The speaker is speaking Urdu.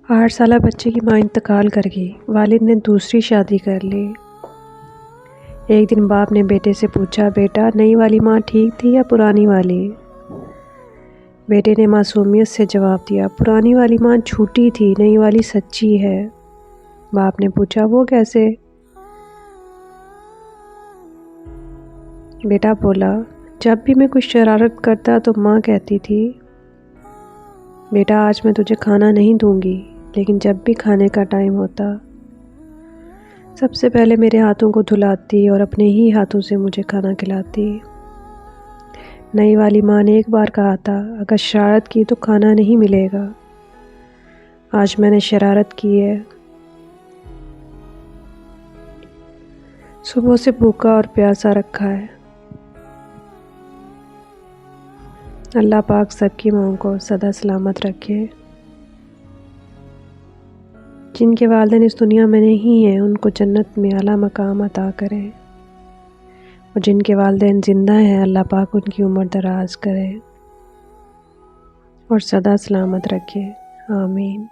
8 سالہ بچے کی ماں انتقال کر گئی، والد نے دوسری شادی کر لی۔ ایک دن باپ نے بیٹے سے پوچھا، بیٹا نئی والی ماں ٹھیک تھی یا پرانی والی؟ بیٹے نے معصومیت سے جواب دیا، پرانی والی ماں جھوٹی تھی، نئی والی سچی ہے۔ باپ نے پوچھا، وہ کیسے؟ بیٹا بولا، جب بھی میں کچھ شرارت کرتا تو ماں کہتی تھی، بیٹا آج میں تجھے کھانا نہیں دوں گی، لیکن جب بھی کھانے کا ٹائم ہوتا سب سے پہلے میرے ہاتھوں کو دھلاتی اور اپنے ہی ہاتھوں سے مجھے کھانا کھلاتی۔ نئی والی ماں نے ایک بار کہا تھا، اگر شرارت کی تو کھانا نہیں ملے گا۔ آج میں نے شرارت کی ہے، صبح سے بھوکا اور پیاسا رکھا ہے۔ اللہ پاک سب کی ماں کو سدا سلامت رکھے۔ جن کے والدین اس دنیا میں نہیں ہیں ان کو جنت میں اعلیٰ مقام عطا کرے، اور جن کے والدین زندہ ہیں اللہ پاک ان کی عمر دراز کرے اور سدا سلامت رکھے، آمین۔